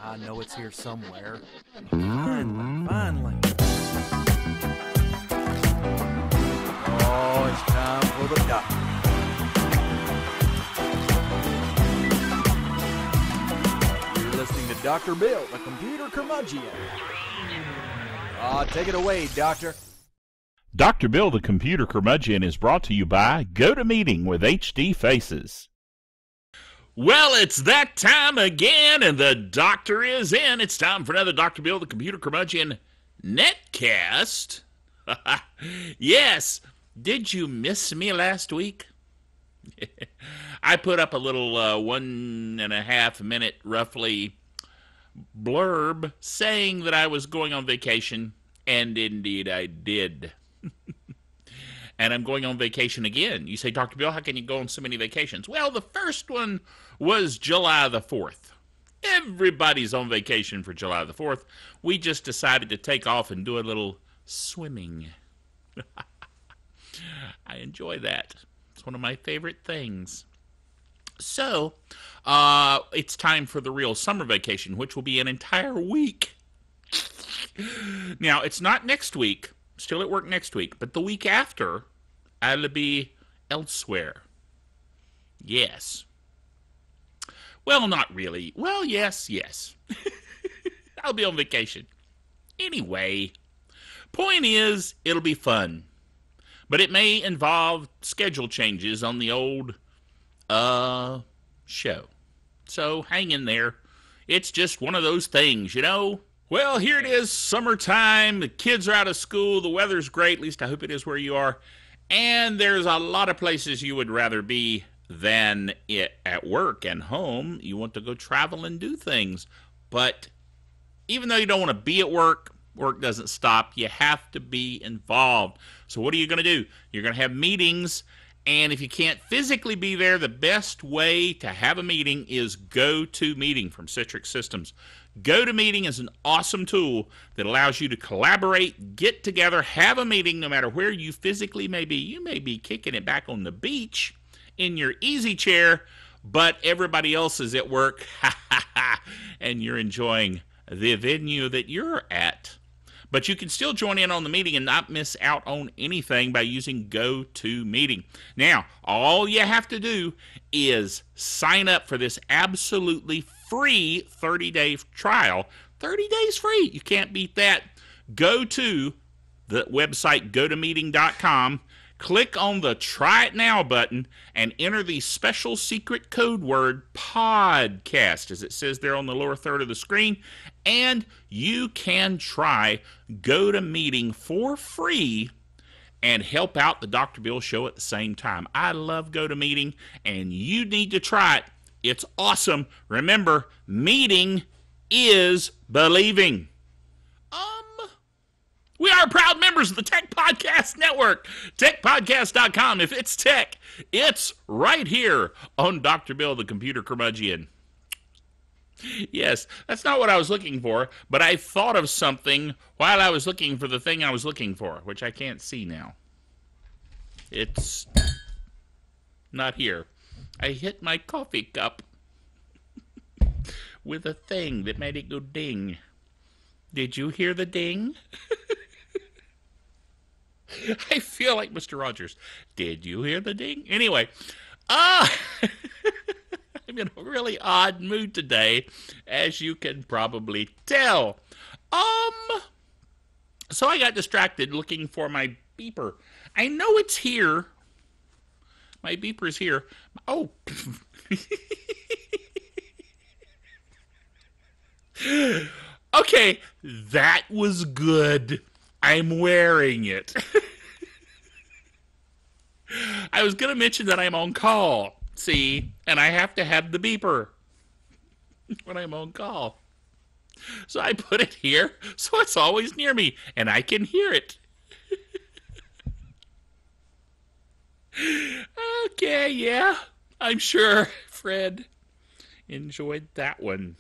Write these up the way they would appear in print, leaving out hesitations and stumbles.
I know it's here somewhere. Finally. Oh, it's time for the doctor. You're listening to Dr. Bill, the computer curmudgeon. Take it away, Doctor. Dr. Bill, the computer curmudgeon, is brought to you by GoToMeeting with HD Faces. Well, it's that time again, and the doctor is in. It's time for another Dr. Bill, the computer curmudgeon netcast. Yes, did you miss me last week? I put up a little 1.5 minute, roughly, blurb saying that I was going on vacation, and indeed I did. And I'm going on vacation again. You say, Dr. Bill, how can you go on so many vacations? Well, the first one was July the 4th. Everybody's on vacation for July the 4th. We just decided to take off and do a little swimming. I enjoy that. It's one of my favorite things. So, it's time for the real summer vacation, which will be an entire week. Now, it's not next week. Still at work next week. But the week after, I'll be elsewhere. Yes. Well, not really. Well, yes. I'll be on vacation. Anyway, point is, it'll be fun. But it may involve schedule changes on the old, show. So, hang in there. It's just one of those things, you know? Well, here it is, summertime. The kids are out of school. The weather's great. At least I hope it is where you are. And there's a lot of places you would rather be than at work and home. You want to go travel and do things. But even though you don't want to be at work, work doesn't stop. You have to be involved. So what are you going to do? You're going to have meetings. And if you can't physically be there, the best way to have a meeting is GoToMeeting from Citrix Systems. GoToMeeting is an awesome tool that allows you to collaborate, get together, have a meeting no matter where you physically may be. You may be kicking it back on the beach in your easy chair, but everybody else is at work, and you're enjoying the venue that you're at. But you can still join in on the meeting and not miss out on anything by using GoToMeeting. Now, all you have to do is sign up for this absolutely free 30-day trial. 30 days free. You can't beat that. Go to the website gotomeeting.com, click on the Try It Now button, and enter the special secret code word podcast, as it says there on the lower third of the screen, and you can try GoToMeeting for free and help out the Dr. Bill Show at the same time. I love GoToMeeting, and you need to try it. It's awesome. Remember, meeting is believing. We are proud members of the Tech Podcast Network. TechPodcast.com. If it's tech, it's right here on Dr. Bill, the computer curmudgeon. Yes, that's not what I was looking for, but I thought of something while I was looking for the thing I was looking for, which I can't see now. It's not here. I hit my coffee cup with a thing that made it go ding. Did you hear the ding? I feel like Mr. Rogers. Did you hear the ding? Anyway, I'm in a really odd mood today, as you can probably tell. So I got distracted looking for my beeper. I know it's here. My beeper's here. Oh. Okay, that was good. I'm wearing it. I was going to mention that I'm on call, see, and I have to have the beeper when I'm on call. So I put it here, so it's always near me, and I can hear it. Okay, yeah, I'm sure Fred enjoyed that one.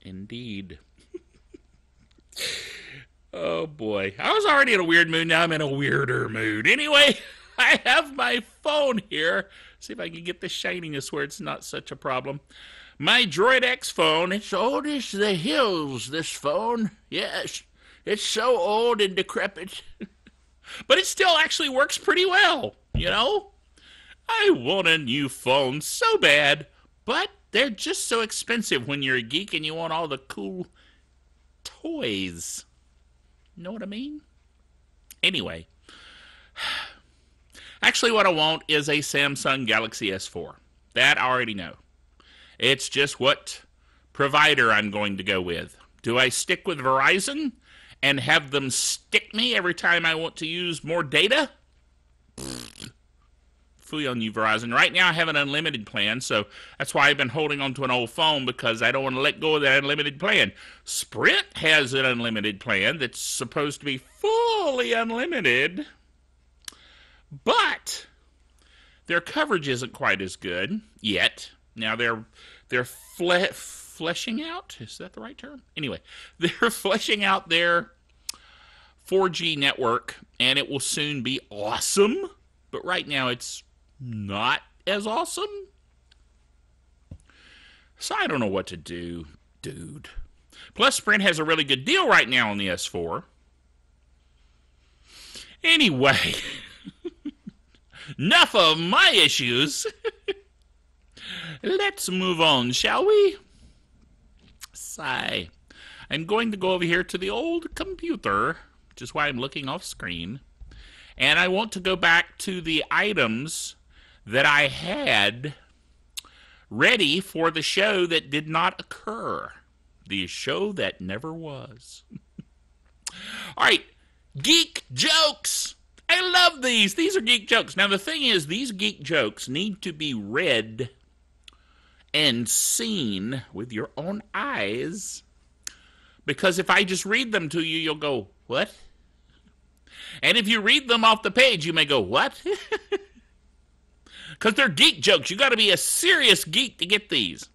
Indeed. Oh, boy. I was already in a weird mood. Now I'm in a weirder mood. Anyway, I I have my phone here. See if I can get the shininess where it's not such a problem. My Droid X phone. It's old as the hills, this phone. Yes, it's so old and decrepit. But it still actually works pretty well, you know? I want a new phone so bad, but they're just so expensive when you're a geek and you want all the cool toys. Know what I mean? Anyway, actually what I want is a Samsung Galaxy S4. That I already know. It's just what provider I'm going to go with. Do I stick with Verizon and have them stick me every time I want to use more data? Fooey on you, Verizon. Right now I have an unlimited plan, so that's why I've been holding on to an old phone, because I don't want to let go of that unlimited plan. Sprint has an unlimited plan that's supposed to be fully unlimited, but their coverage isn't quite as good yet. Now they're fleshing out. Is that the right term? Anyway, they're fleshing out their 4G network, and it will soon be awesome. But right now it's not as awesome. So I don't know what to do, dude. Plus, Sprint has a really good deal right now on the S4. Anyway, enough of my issues. Let's move on, shall we? Sigh. I'm going to go over here to the old computer, which is why I'm looking off screen. And I want to go back to the items that I had ready for the show that did not occur. The show that never was. All right, Geek Jokes. I love these. These are Geek Jokes. Now, the thing is, these Geek Jokes need to be read and seen with your own eyes. Because if I just read them to you, you'll go, what? And if you read them off the page, you may go, what? Because they're geek jokes. You got to be a serious geek to get these.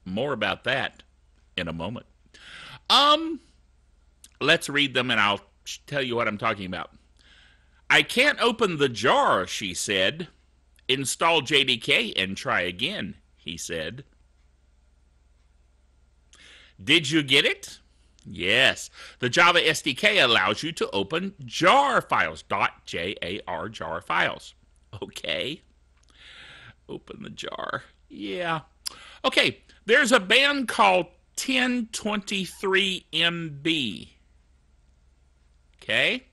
More about that in a moment. Let's read them and I'll tell you what I'm talking about. I can't open the jar, she said. Install JDK and try again, he said. Did you get it? Yes. The Java SDK allows you to open jar files. .jar jar files. Okay. Open the jar. Yeah. Okay. There's a band called 1023MB. Okay.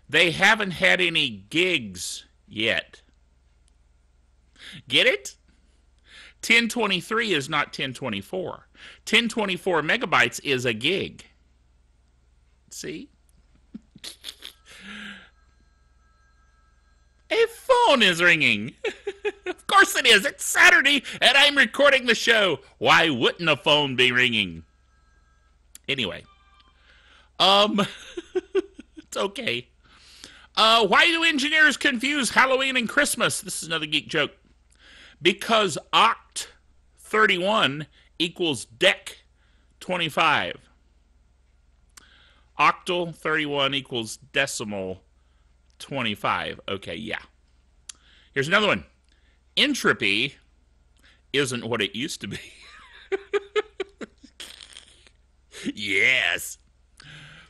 They haven't had any gigs yet. Get it? 1023 is not 1024. 1024 megabytes is a gig. See? A phone is ringing. Of course it is. It's Saturday and I'm recording the show. Why wouldn't a phone be ringing? Anyway. It's okay. Why do engineers confuse Halloween and Christmas? This is another geek joke. Because oct 31 equals dec 25. Octal 31 equals decimal 25. Okay, yeah. Here's another one. Entropy isn't what it used to be. Yes.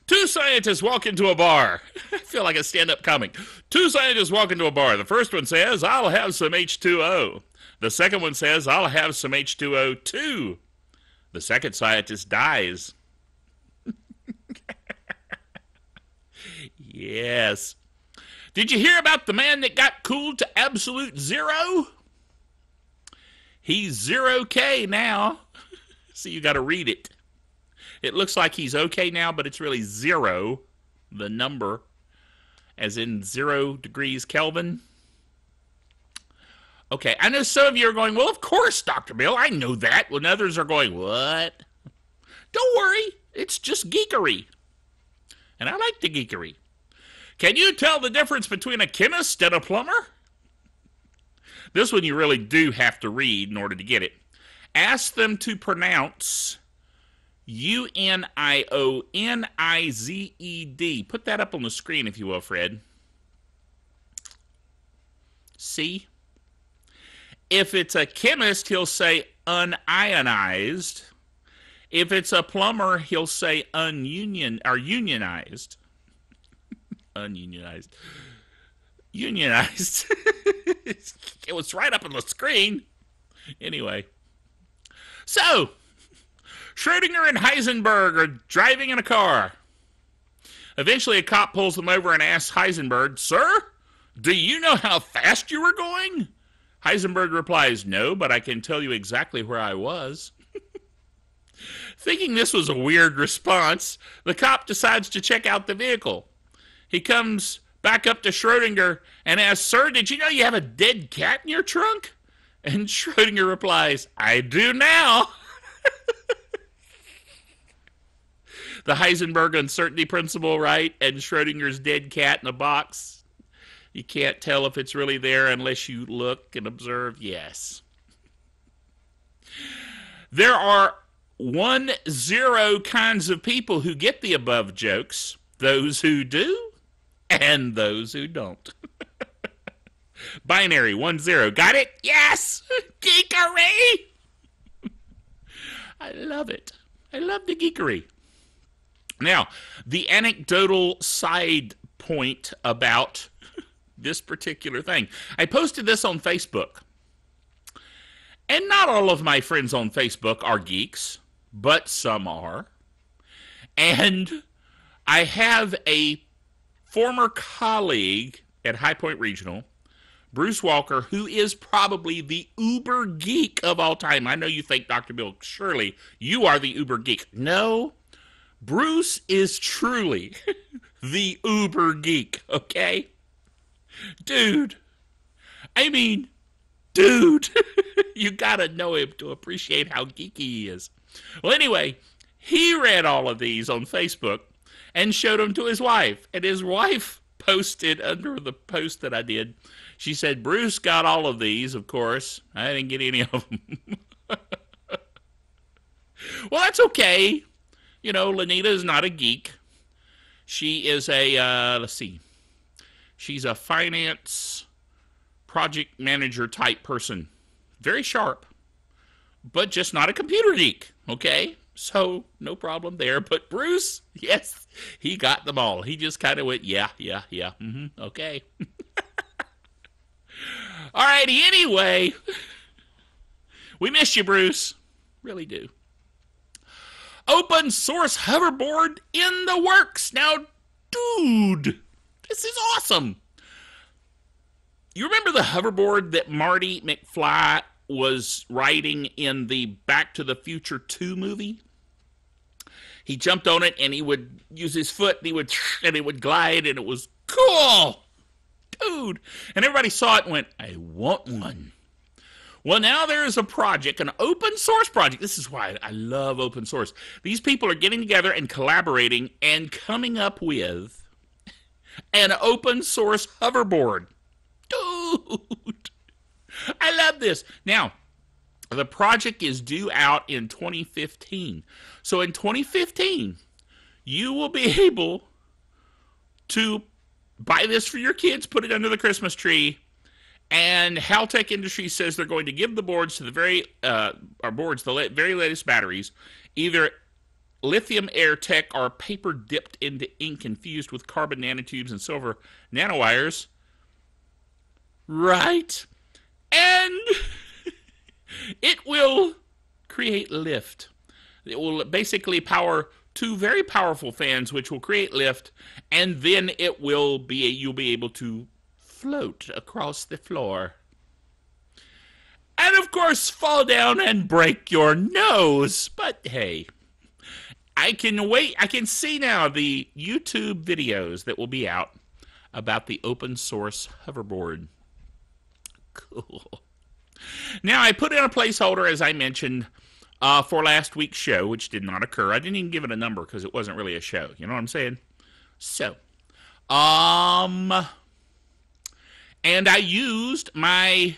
Two scientists walk into a bar. I feel like a stand-up comic. Two scientists walk into a bar. The first one says, I'll have some H2O. The second one says, I'll have some H2O too. The second scientist dies. Yes. Did you hear about the man that got cooled to absolute zero? He's 0K now. So you got to read it. It looks like he's okay now, but it's really zero, the number, as in 0 degrees Kelvin. Okay, I know some of you are going, well, of course, Dr. Bill, I know that. When others are going, what? Don't worry, it's just geekery. And I like the geekery. Can you tell the difference between a chemist and a plumber? This one you really do have to read in order to get it. Ask them to pronounce UNIONIZED. Put that up on the screen, if you will, Fred. See? If it's a chemist, he'll say unionized. If it's a plumber, he'll say unionized. Ununionized. Unionized. It was right up on the screen. Anyway. So, Schrodinger and Heisenberg are driving in a car. Eventually, a cop pulls them over and asks Heisenberg, "Sir, do you know how fast you were going?" Heisenberg replies, "No, but I can tell you exactly where I was." Thinking this was a weird response, the cop decides to check out the vehicle. He comes back up to Schrodinger and asks, "Sir, did you know you have a dead cat in your trunk?" And Schrodinger replies, "I do now." The Heisenberg uncertainty principle, right? And Schrodinger's dead cat in a box. You can't tell if it's really there unless you look and observe. Yes. There are 10 kinds of people who get the above jokes. Those who do and those who don't. Binary 10. Got it? Yes! Geekery! I love it. I love the geekery. Now, the anecdotal side point about this particular thing. I posted this on Facebook. And not all of my friends on Facebook are geeks, but some are. And I have a former colleague at High Point Regional, Bruce Walker, who is probably the uber geek of all time. I know you think, Dr. Bill, surely you are the uber geek. No, Bruce is truly the uber geek, okay? Dude, I mean, dude, you gotta know him to appreciate how geeky he is. Well, anyway, he read all of these on Facebook and showed them to his wife. And his wife posted under the post that I did, she said, "Bruce got all of these, of course. I didn't get any of them." Well, that's okay. You know, Lenita is not a geek. She is a, let's see, she's a finance project manager type person. Very sharp, but just not a computer geek, okay? So, no problem there. But Bruce, yes, he got them all. He just kind of went, yeah, okay. Alrighty, anyway. We miss you, Bruce. Really do. Open Source Hoverboard in the works. Now, dude, this is awesome. You remember the hoverboard that Marty McFly was riding in the Back to the Future 2 movie? He jumped on it and he would use his foot and it would glide, and it was cool. Dude. And everybody saw it and went, "I want one." Well, now there is a project, an open source project. This is why I love open source. These people are getting together and collaborating and coming up with an open source hoverboard. Dude, I love this. Now, the project is due out in 2015. So in 2015, you will be able to buy this for your kids, put it under the Christmas tree, and Haltech Industries says they're going to give the boards to the very latest batteries, either lithium air tech or paper dipped into ink infused with carbon nanotubes and silver nanowires. Right? And it will create lift. It will basically power 2 very powerful fans, which will create lift, and then you'll be able to float across the floor. And of course, fall down and break your nose. But hey, I can see now the YouTube videos that will be out about the open source hoverboard. Cool. Now, I put in a placeholder, as I mentioned, for last week's show, which did not occur. I didn't even give it a number because it wasn't really a show. You know what I'm saying? So, and I used my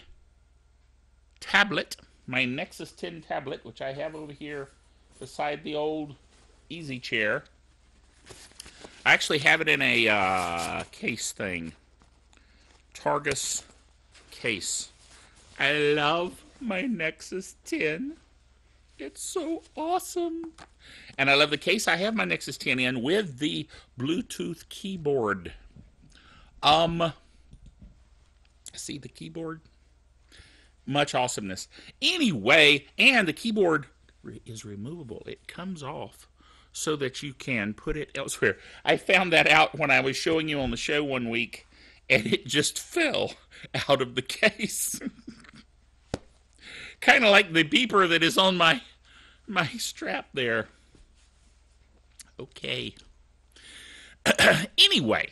tablet, my Nexus 10 tablet, which I have over here beside the old easy chair. I actually have it in a case thing. Targus case. I love my Nexus 10. It's so awesome. And I love the case I have my Nexus 10 in with the Bluetooth keyboard. See the keyboard? Much awesomeness. Anyway, and the keyboard is removable. It comes off so that you can put it elsewhere. I found that out when I was showing you on the show one week, and it just fell out of the case. Kind of like the beeper that is on my strap there. Okay. Anyway,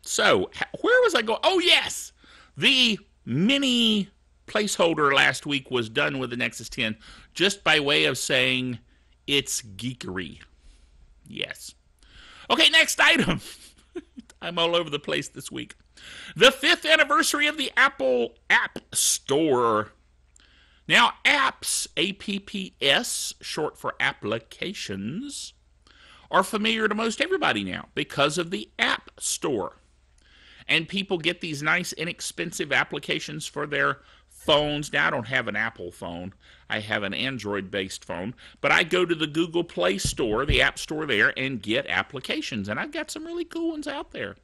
so where was I going? Oh, yes. The mini placeholder last week was done with the Nexus 10 just by way of saying it's geekery. Yes. Okay, next item. I'm all over the place this week. The 5th anniversary of the Apple App Store. Now, apps, APPS, short for applications, are familiar to most everybody now because of the App Store. And people get these nice, inexpensive applications for their phones. Now, I don't have an Apple phone. I have an Android-based phone. But I go to the Google Play Store, the App Store there, and get applications. And I've got some really cool ones out there.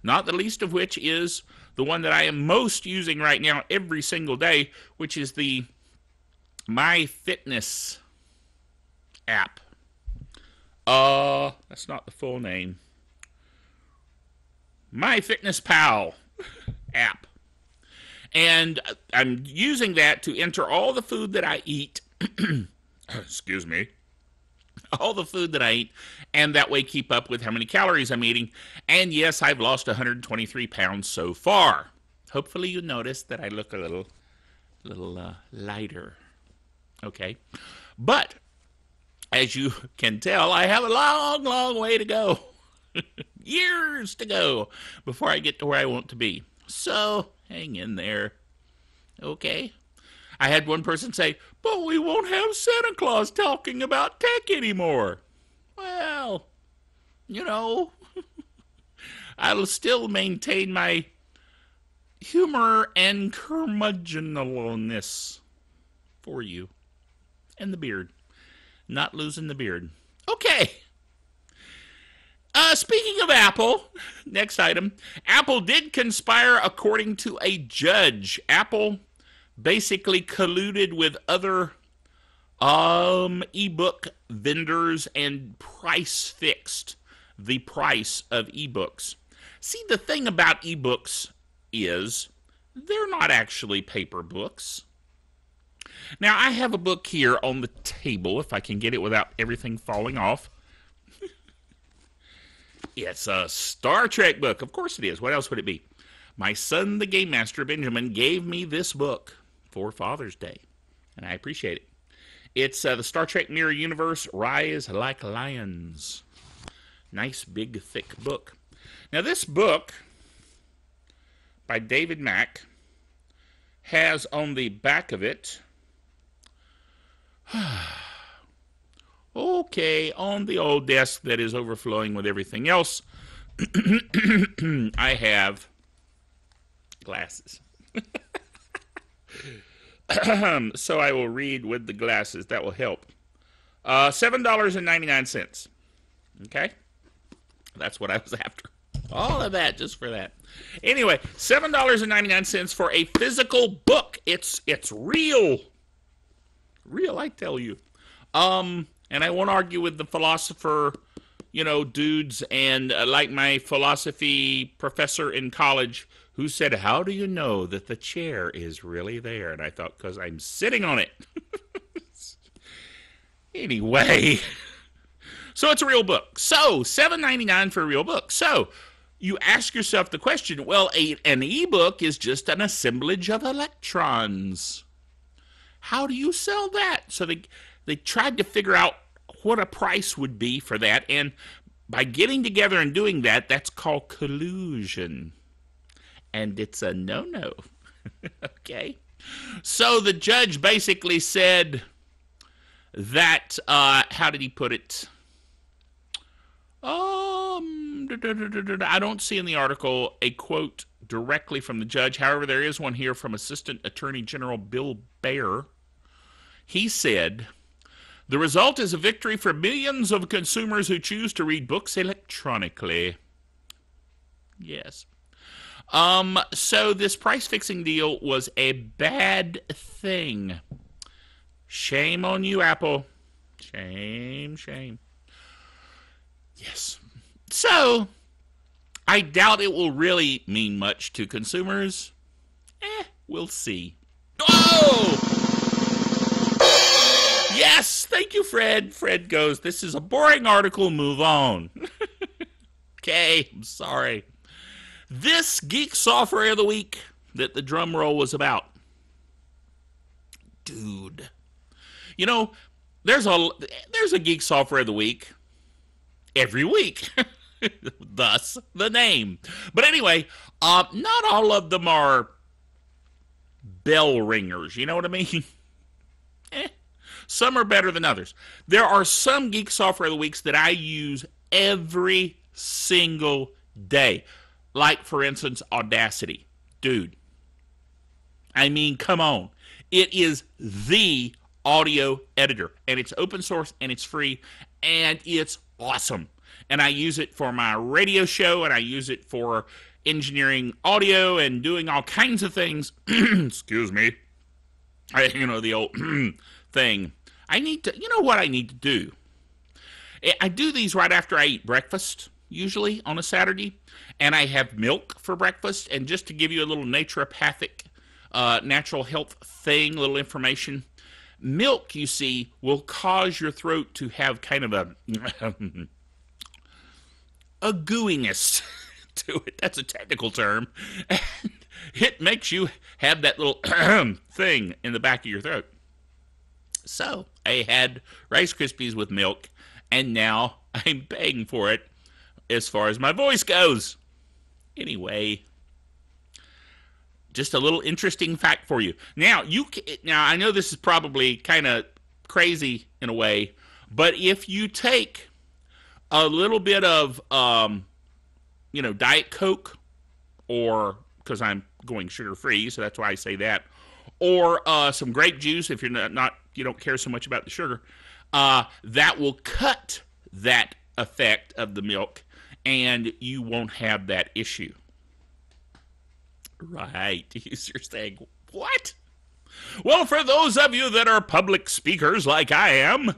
Not the least of which is the one that I am most using right now every single day, which is the MyFitness app. That's not the full name. MyFitnessPal app. And I'm using that to enter all the food that I eat. Excuse me. All the food that I eat, and that way keep up with how many calories I'm eating. And yes, I've lost 123 pounds so far. Hopefully you notice that I look a little lighter. Okay. But, as you can tell, I have a long, long way to go. Years to go before I get to where I want to be. So, hang in there. Okay? I had one person say, but we won't have Santa Claus talking about tech anymore. Well, you know, I'll still maintain my humor and curmudgeonliness for you. And the beard. Not losing the beard. Okay. Speaking of Apple, next item. Apple did conspire according to a judge. Apple basically colluded with other ebook vendors and price fixed the price of ebooks. See, the thing about ebooks is they're not actually paper books. Now, I have a book here on the table, if I can get it without everything falling off. It's a Star Trek book. Of course it is. What else would it be? My son, the Game Master, Benjamin, gave me this book for Father's Day, and I appreciate it. It's the Star Trek Mirror Universe, Rise Like Lions. Nice, big, thick book. Now, this book by David Mack has on the back of it, okay, on the old desk that is overflowing with everything else, I have glasses. So I will read with the glasses. That will help. $7.99. Okay? That's what I was after. All of that just for that. Anyway, $7.99 for a physical book. It's real. Real, I tell you. And I won't argue with the philosopher, dudes, and like my philosophy professor in college who said, how do you know that the chair is really there? And I thought, because I'm sitting on it. Anyway, so it's a real book. So, $7.99 for a real book. So, you ask yourself the question, well, an ebook is just an assemblage of electrons. How do you sell that? So they tried to figure out what a price would be for that, and by getting together and doing that, that's called collusion. And it's a no-no. Okay? So the judge basically said that, how did he put it? I don't see in the article a quote directly from the judge. However, there is one here from Assistant Attorney General Bill Baer. He said, "The result is a victory for millions of consumers who choose to read books electronically." Yes. So this price-fixing deal was a bad thing. Shame on you, Apple. Shame, shame. Yes. So, I doubt it will really mean much to consumers. We'll see. Oh! Yes! Thank you, Fred. Fred goes, "This is a boring article. Move on." Okay, I'm sorry. This Geek Software of the Week that the drum roll was about. Dude. You know, there's a Geek Software of the Week every week. Thus, the name. But anyway, not all of them are bell ringers. You know what I mean? Some are better than others. There are some Geek Software of the Weeks that I use every single day. Like, for instance, Audacity. Dude. I mean, come on. It is the audio editor. And it's open source, and it's free, and it's awesome. And I use it for my radio show, and I use it for engineering audio and doing all kinds of things. Excuse me. The old thing. You know what I need to do? I do these right after I eat breakfast, usually on a Saturday, and I have milk for breakfast. And just to give you a little naturopathic, natural health thing, little information, milk, you see, will cause your throat to have kind of a gooiness to it. That's a technical term. And it makes you have that little thing in the back of your throat. So I had Rice Krispies with milk, and now I'm paying for it as far as my voice goes. Anyway, just a little interesting fact for you. Now, I know this is probably kind of crazy in a way, but if you take a little bit of, Diet Coke, or, because I'm going sugar-free, so that's why I say that, or some grape juice, if you're you don't care so much about the sugar, that will cut that effect of the milk, and you won't have that issue. Right. You're saying, what? Well, for those of you that are public speakers like I am,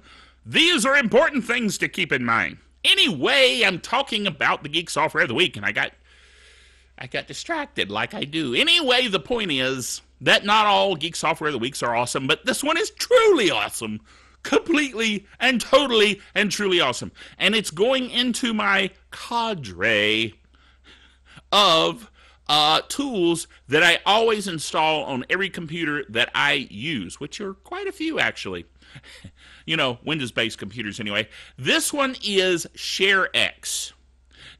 these are important things to keep in mind. Anyway, I'm talking about the Geek Software of the Week, and I got distracted like I do. Anyway, the point is that not all Geek Software of the Weeks are awesome, but this one is truly awesome. Completely and totally and truly awesome. And it's going into my cadre of tools that I always install on every computer that I use, which are quite a few, actually. Windows-based computers anyway. This one is ShareX.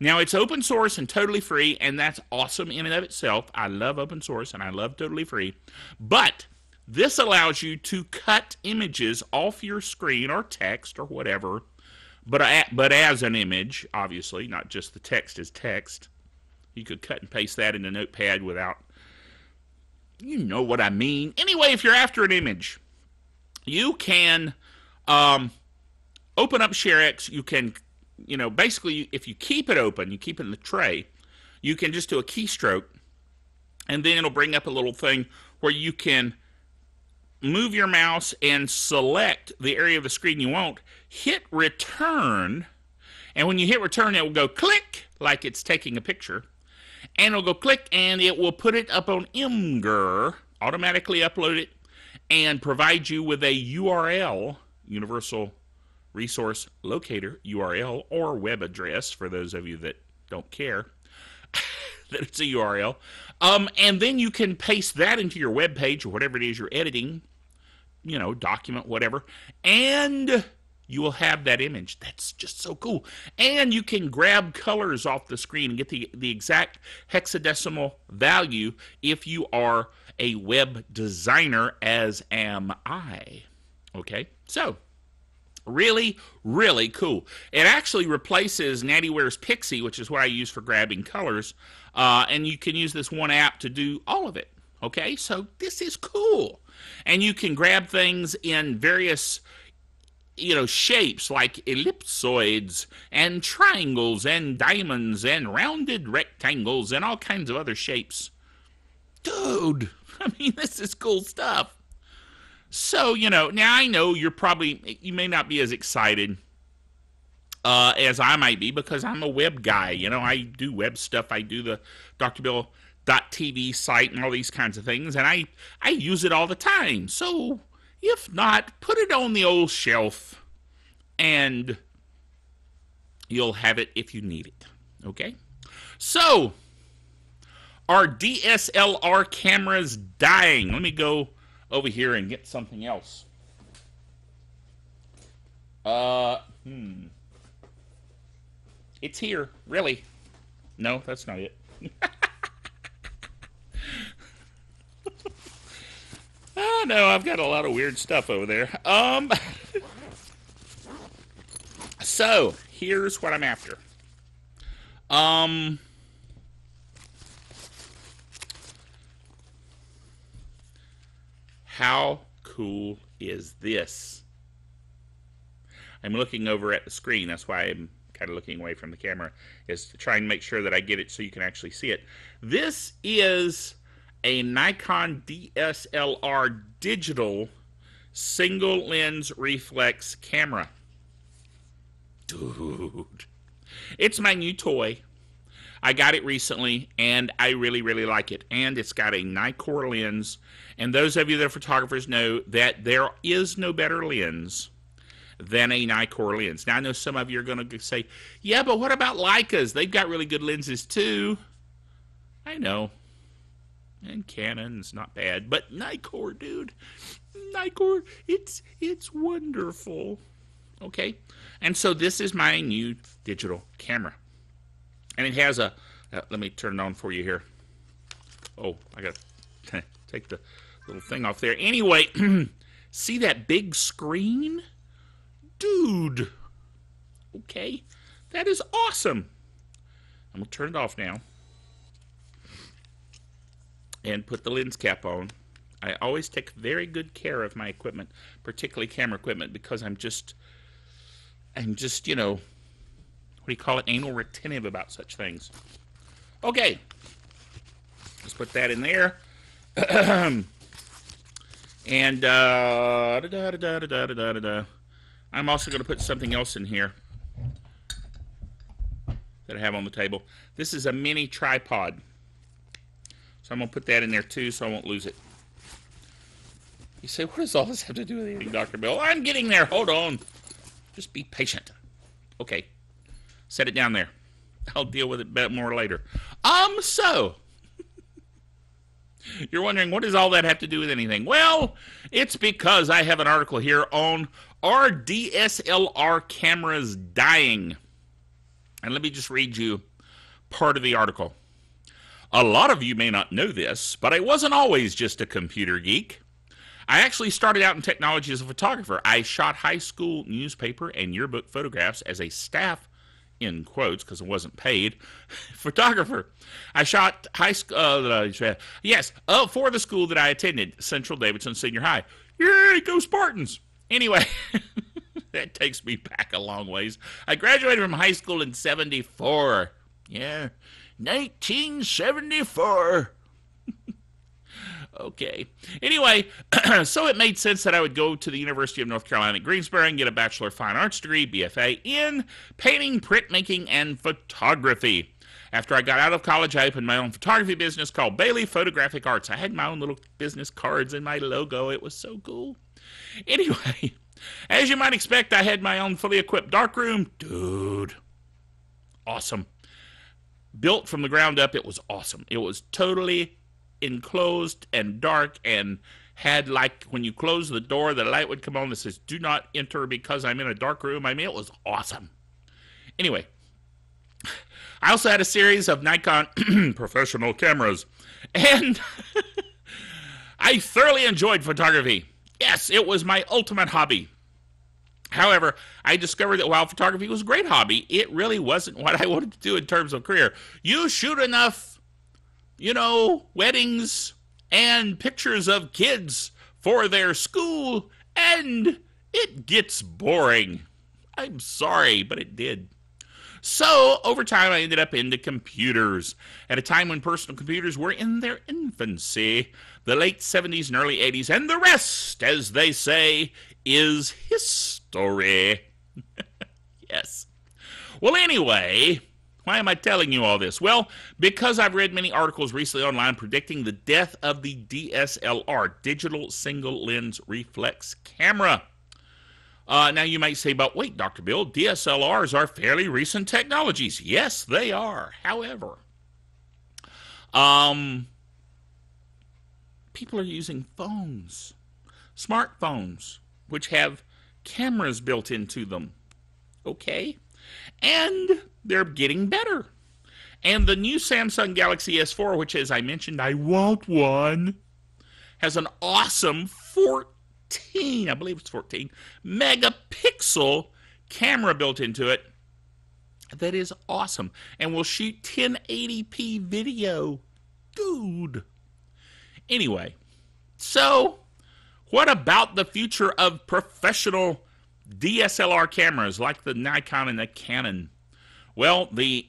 Now, it's open source and totally free, and that's awesome in and of itself. I love open source, and I love totally free. But this allows you to cut images off your screen, or text, or whatever, but as an image, obviously, not just the text as text. You could cut and paste that in a notepad without, you know what I mean. Anyway, if you're after an image, you can open up ShareX. You can, basically, if you keep it open, you keep it in the tray, you can just do a keystroke, and then it'll bring up a little thing where you can move your mouse and select the area of the screen you want, hit return, and when you hit return, it will go click, like it's taking a picture, and it'll go click, and it will put it up on Imgur, automatically upload it, and provide you with a URL, Universal Resource Locator URL, or web address, for those of you that don't care that it's a URL. And then you can paste that into your web page, or whatever it is you're editing, document, whatever, and you will have that image. That's just so cool. And you can grab colors off the screen and get the exact hexadecimal value if you are a web designer, as am I. Okay, so Really, really cool. It actually replaces NattyWare's Pixie, which is what I use for grabbing colors, and you can use this one app to do all of it. Okay, so this is cool. And you can grab things in various, shapes like ellipsoids and triangles and diamonds and rounded rectangles and all kinds of other shapes. Dude, I mean, this is cool stuff. So, now I know you may not be as excited as I might be because I'm a web guy. I do web stuff. I do the drbill.tv site and all these kinds of things, and I use it all the time. So, if not, put it on the old shelf, and you'll have it if you need it. Okay? So, are DSLR cameras dying? Let me go over here and get something else. It's here, really. No, that's not it. Oh, no, I've got a lot of weird stuff over there. So, here's what I'm after. How cool is this? I'm looking over at the screen. That's why I'm kind of looking away from the camera, is to try and make sure that I get it so you can actually see it. This is a Nikon DSLR digital single lens reflex camera. Dude. It's my new toy. I got it recently, and I really, really like it. And it's got a Nikon lens. And those of you that are photographers know that there is no better lens than a Nikon lens. Now, I know some of you are going to say, yeah, but what about Leicas? They've got really good lenses, too. I know. And Canon's not bad. But Nikon, dude. Nikon, it's wonderful. Okay? And so this is my new digital camera. And it has a, let me turn it on for you here. Oh, I got to take the little thing off there. Anyway, see that big screen? Dude. Okay, that is awesome. I'm going to turn it off now. And put the lens cap on. I always take very good care of my equipment, particularly camera equipment, because I'm just, what do you call it? Anal retentive about such things. Okay. Let's put that in there. And I'm also going to put something else in here that I have on the table. This is a mini tripod. So I'm going to put that in there too so I won't lose it. You say, what does all this have to do with anything, Dr. Bill? I'm getting there. Hold on. Just be patient. Okay. Set it down there. I'll deal with it a bit more later. So you're wondering, what does all that have to do with anything? Well, it's because I have an article here on, are DSLR cameras dying? And let me just read you part of the article. A lot of you may not know this, but I wasn't always just a computer geek. I actually started out in technology as a photographer. I shot high school newspaper and yearbook photographs as a staff, in quotes, because I wasn't paid, photographer. I shot high school, for the school that I attended, Central Davidson Senior High. Yay, go Spartans! Anyway, that takes me back a long ways. I graduated from high school in 74. Yeah, 1974. Okay. Anyway, so it made sense that I would go to the University of North Carolina at Greensboro and get a Bachelor of Fine Arts degree, BFA, in painting, printmaking, and photography. After I got out of college, I opened my own photography business called Bailey Photographic Arts. I had my own little business cards and my logo. It was so cool. Anyway, as you might expect, I had my own fully equipped darkroom. Dude, awesome. Built from the ground up, it was awesome. It was totally enclosed and dark and had, like, when you close the door, the light would come on that says, do not enter because I'm in a dark room. I mean, it was awesome. Anyway, I also had a series of Nikon professional cameras, and I thoroughly enjoyed photography. Yes, it was my ultimate hobby. However, I discovered that while photography was a great hobby, it really wasn't what I wanted to do in terms of career. You shoot enough, weddings and pictures of kids for their school, and it gets boring. I'm sorry, but it did. So, over time, I ended up into computers. At a time when personal computers were in their infancy, the late 70s and early 80s, and the rest, as they say, is history. Yes. Well, anyway, why am I telling you all this? Well, because I've read many articles recently online predicting the death of the DSLR, digital single lens reflex camera. Now you might say, but wait, Dr. Bill, DSLRs are fairly recent technologies. Yes, they are. However, people are using phones, smartphones, which have cameras built into them. Okay? And they're getting better. And the new Samsung Galaxy S4, which, as I mentioned, I want one, has an awesome 14, I believe it's 14, megapixel camera built into it that is awesome and will shoot 1080p video. Dude. Anyway, so what about the future of professional DSLR cameras like the Nikon and the Canon? Well, the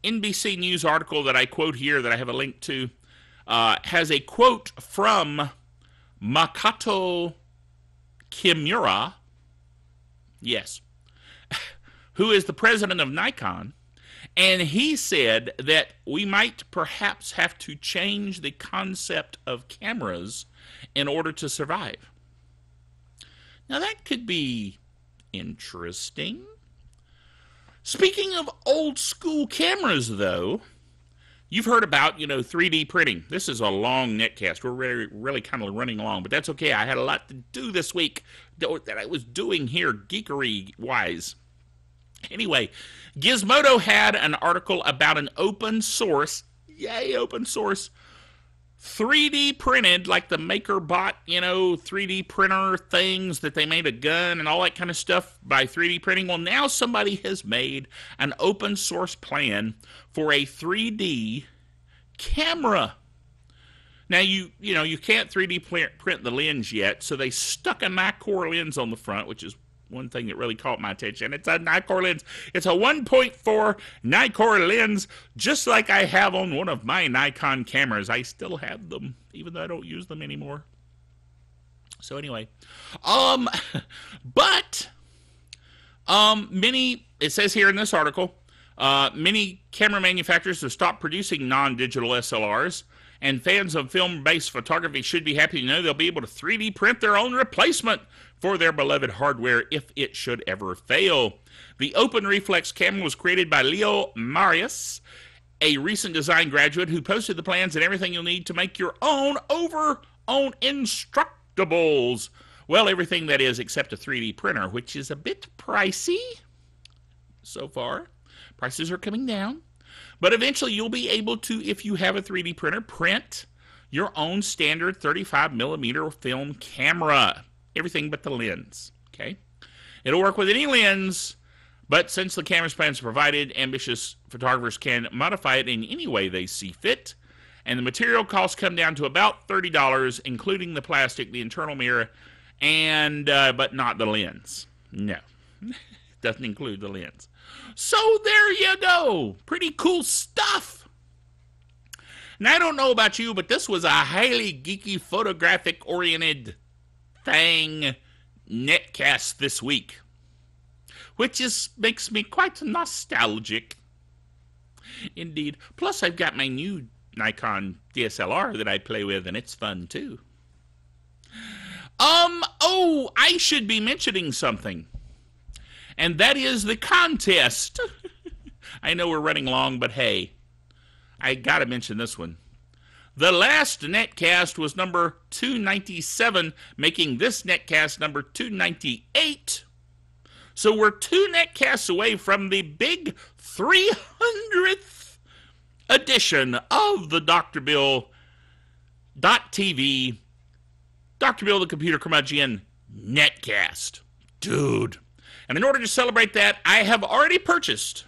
NBC News article that I quote here, that I have a link to, has a quote from Makoto Kimura, yes, who is the president of Nikon, and he said that we might perhaps have to change the concept of cameras in order to survive. Now that could be interesting. Speaking of old school cameras, though, you've heard about, 3D printing. This is a long netcast. We're really kind of running along, but that's okay. I had a lot to do this week that I was doing here geekery-wise. Anyway, Gizmodo had an article about an open source, yay, open source, 3D printed, like the MakerBot, 3D printer things that they made a gun and all that kind of stuff by 3D printing. Well, now somebody has made an open source plan for a 3D camera. Now, you can't 3D print the lens yet, so they stuck a Nikkor lens on the front, which is one thing that really caught my attention. It's a Nikkor lens. It's a 1.4 Nikkor lens, just like I have on one of my Nikon cameras. I still have them, even though I don't use them anymore. So anyway, it says here in this article, many camera manufacturers have stopped producing non-digital SLRs, and fans of film-based photography should be happy to know they'll be able to 3D print their own replacement for their beloved hardware if it should ever fail. The Open Reflex camera was created by Leo Marius, a recent design graduate who posted the plans and everything you'll need to make your own on Instructables. Well, everything that is except a 3D printer, which is a bit pricey so far. Prices are coming down. But eventually you'll be able to, if you have a 3D printer, print your own standard 35mm film camera. Everything but the lens, okay? It'll work with any lens, but since the camera's plans are provided, ambitious photographers can modify it in any way they see fit. And the material costs come down to about $30, including the plastic, the internal mirror, and but not the lens. No, doesn't include the lens. So there you go. Pretty cool stuff. Now, I don't know about you, but this was a highly geeky, photographic-oriented thing netcast this week, which makes me quite nostalgic. Indeed. Plus, I've got my new Nikon DSLR that I play with, and it's fun, too. I should be mentioning something. And that is the contest. I know we're running long, but hey, I gotta mention this one. The last netcast was number 297, making this netcast number 298. So we're 2 netcasts away from the big 300th edition of the Dr. Bill TV, Dr. Bill the Computer Curmudgeon netcast. Dude. And in order to celebrate that, I have already purchased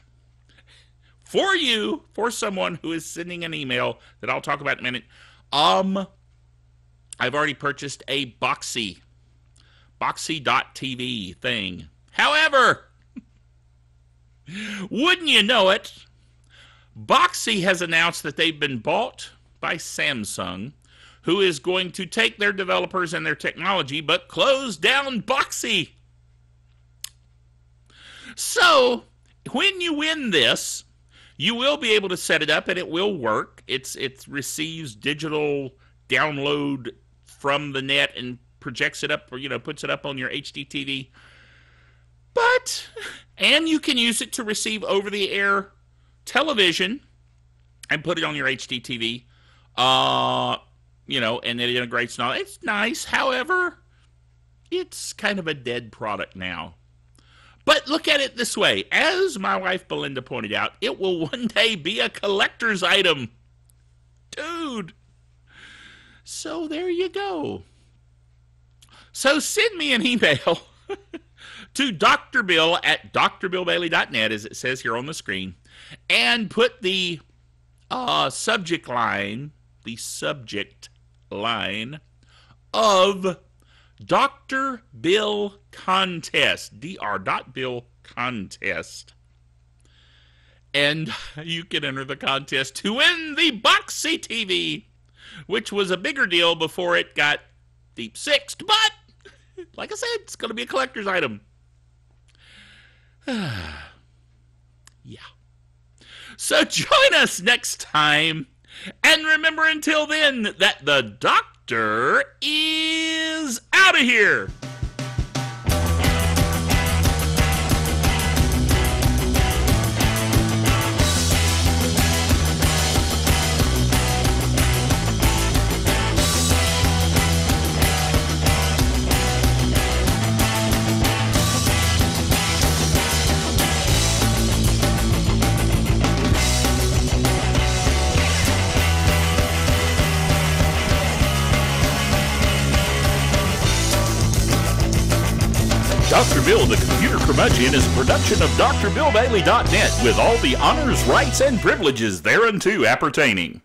for you, for someone who is sending an email that I'll talk about in a minute. I've already purchased a Boxy.tv thing. However, wouldn't you know it, Boxy has announced that they've been bought by Samsung, who is going to take their developers and their technology, but close down Boxy. So, when you win this, you will be able to set it up and it will work. It receives digital download from the net and projects it up, or puts it up on your HD TV. And you can use it to receive over-the-air television and put it on your HD TV. And it integrates and all. It's nice. However, it's kind of a dead product now. But look at it this way. As my wife Belinda pointed out, it will one day be a collector's item. Dude. So there you go. So send me an email to Dr. Bill at drbillbailey.net, as it says here on the screen, and put the subject line of Dr. Bill Contest, Dr.Bill Contest. And you can enter the contest to win the Boxy TV, which was a bigger deal before it got deep sixed, but like I said, it's going to be a collector's item. Yeah. So join us next time. And remember until then that the doctor is out of here. Dr. Bill, the Computer Curmudgeon, is a production of drbillbailey.net with all the honors, rights, and privileges thereunto appertaining.